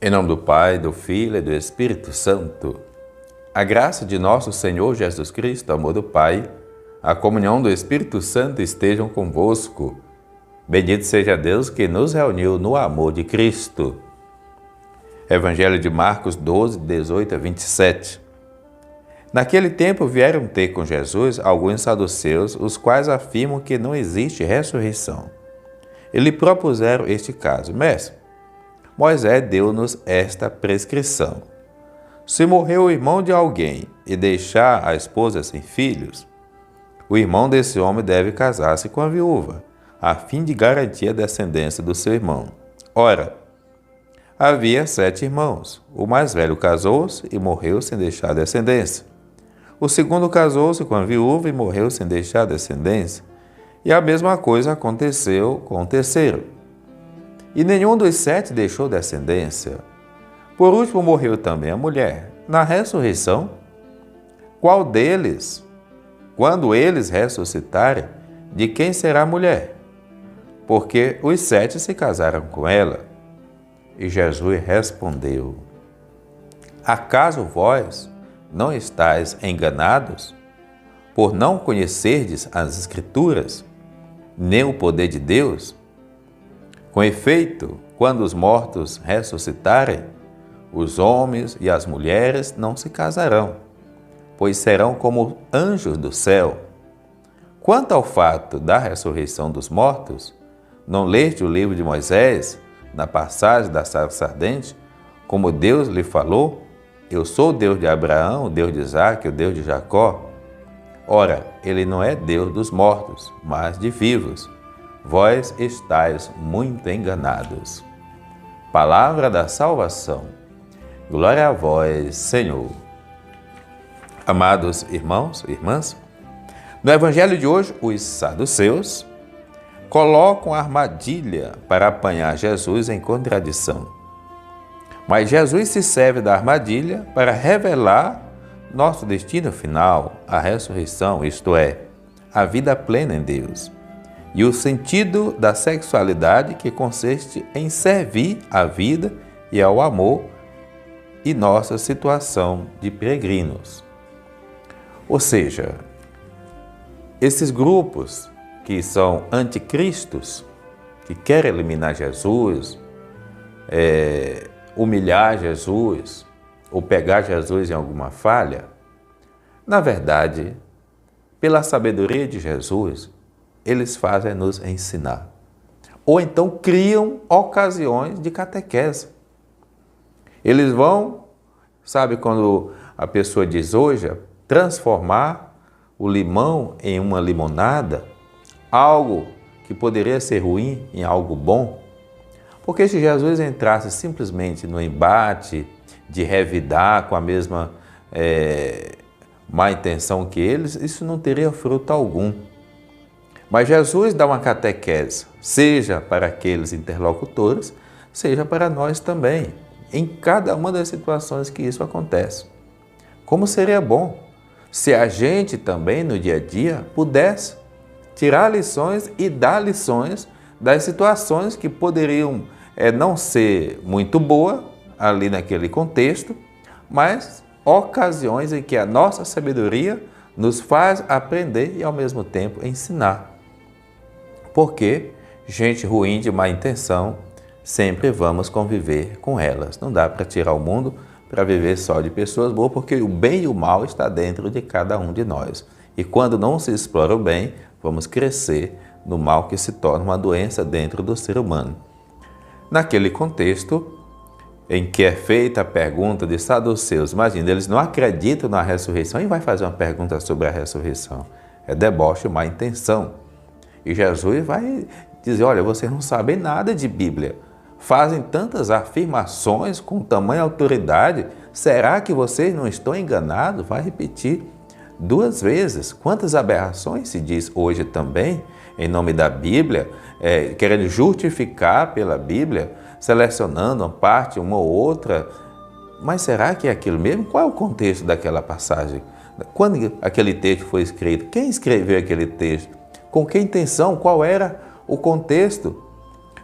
Em nome do Pai, do Filho e do Espírito Santo. A graça de nosso Senhor Jesus Cristo, o amor do Pai, a comunhão do Espírito Santo estejam convosco. Bendito seja Deus que nos reuniu no amor de Cristo. Evangelho de Marcos 12, 18 a 27. Naquele tempo vieram ter com Jesus alguns saduceus, os quais afirmam que não existe ressurreição. E lhe propuseram este caso: Mestre, Moisés deu-nos esta prescrição: se morreu o irmão de alguém e deixar a esposa sem filhos, o irmão desse homem deve casar-se com a viúva, a fim de garantir a descendência do seu irmão. Ora, havia 7 irmãos. O mais velho casou-se e morreu sem deixar descendência. O segundo casou-se com a viúva e morreu sem deixar descendência. E a mesma coisa aconteceu com o terceiro. E nenhum dos 7 deixou descendência. Por último morreu também a mulher. Na ressurreição, qual deles, quando eles ressuscitarem, de quem será a mulher? Porque os 7 se casaram com ela. E Jesus respondeu: acaso vós não estáis enganados, por não conhecerdes as Escrituras, nem o poder de Deus? Com efeito, quando os mortos ressuscitarem, os homens e as mulheres não se casarão, pois serão como anjos do céu. Quanto ao fato da ressurreição dos mortos, não leste o livro de Moisés, na passagem da sarça ardente, como Deus lhe falou: eu sou o Deus de Abraão, o Deus de Isaque, o Deus de Jacó? Ora, ele não é Deus dos mortos, mas de vivos. Vós estáis muito enganados. Palavra da salvação. Glória a vós, Senhor. Amados irmãos e irmãs, no Evangelho de hoje, os saduceus colocam a armadilha para apanhar Jesus em contradição. Mas Jesus se serve da armadilha para revelar nosso destino final, a ressurreição, isto é, a vida plena em Deus. E o sentido da sexualidade, que consiste em servir à vida e ao amor e nossa situação de peregrinos. Ou seja, esses grupos que são anticristos, que querem eliminar Jesus, humilhar Jesus ou pegar Jesus em alguma falha, na verdade, pela sabedoria de Jesus, eles fazem nos ensinar. Ou então criam ocasiões de catequese. Eles vão, sabe quando a pessoa diz hoje, transformar o limão em uma limonada, algo que poderia ser ruim em algo bom? Porque se Jesus entrasse simplesmente no embate de revidar com a mesma má intenção que eles, isso não teria fruto algum. Mas Jesus dá uma catequese, seja para aqueles interlocutores, seja para nós também, em cada uma das situações que isso acontece. Como seria bom se a gente também, no dia a dia, pudesse tirar lições e dar lições das situações que poderiam não ser muito boas ali naquele contexto, mas ocasiões em que a nossa sabedoria nos faz aprender e, ao mesmo tempo, ensinar. Porque gente ruim de má intenção, sempre vamos conviver com elas. Não dá para tirar o mundo para viver só de pessoas boas, porque o bem e o mal está dentro de cada um de nós. E quando não se explora o bem, vamos crescer no mal que se torna uma doença dentro do ser humano. Naquele contexto em que é feita a pergunta de saduceus, imagina, eles não acreditam na ressurreição e vai fazer uma pergunta sobre a ressurreição. É deboche, má intenção. E Jesus vai dizer: olha, vocês não sabem nada de Bíblia. Fazem tantas afirmações com tamanha autoridade. Será que vocês não estão enganados? Vai repetir 2 vezes. Quantas aberrações se diz hoje também, em nome da Bíblia, querendo justificar pela Bíblia, selecionando uma parte, uma ou outra. Mas será que é aquilo mesmo? Qual é o contexto daquela passagem? Quando aquele texto foi escrito? Quem escreveu aquele texto? Com que intenção? Qual era o contexto?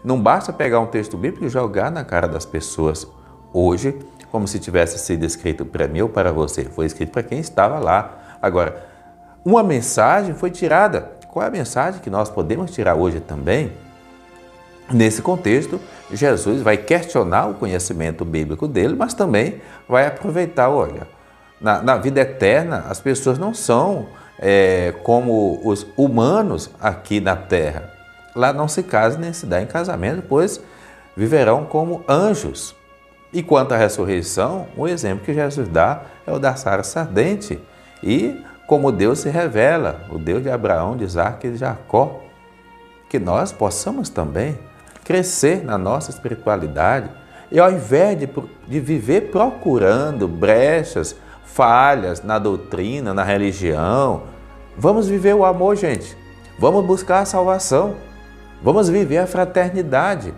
Não basta pegar um texto bíblico e jogar na cara das pessoas Hoje, como se tivesse sido escrito para mim ou para você, foi escrito para quem estava lá. Agora, uma mensagem foi tirada. Qual é a mensagem que nós podemos tirar hoje também? Nesse contexto, Jesus vai questionar o conhecimento bíblico dele, mas também vai aproveitar, olha, na vida eterna, as pessoas não são como os humanos aqui na terra. Lá não se casa nem se dá em casamento, pois viverão como anjos. E quanto à ressurreição, o exemplo que Jesus dá é o da sarça ardente. E como Deus se revela, o Deus de Abraão, de Isaac e de Jacó, que nós possamos também crescer na nossa espiritualidade e ao invés de viver procurando brechas, falhas na doutrina, na religião, vamos viver o amor, gente. Vamos buscar a salvação. Vamos viver a fraternidade.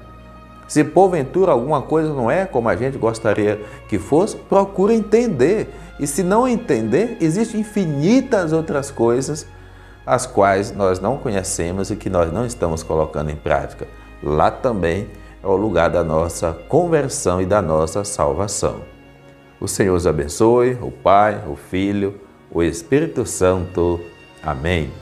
Se porventura alguma coisa não é como a gente gostaria que fosse, procura entender. E se não entender, existem infinitas outras coisas as quais nós não conhecemos e que nós não estamos colocando em prática. Lá também é o lugar da nossa conversão e da nossa salvação. O Senhor os abençoe, o Pai, o Filho, o Espírito Santo. Amém.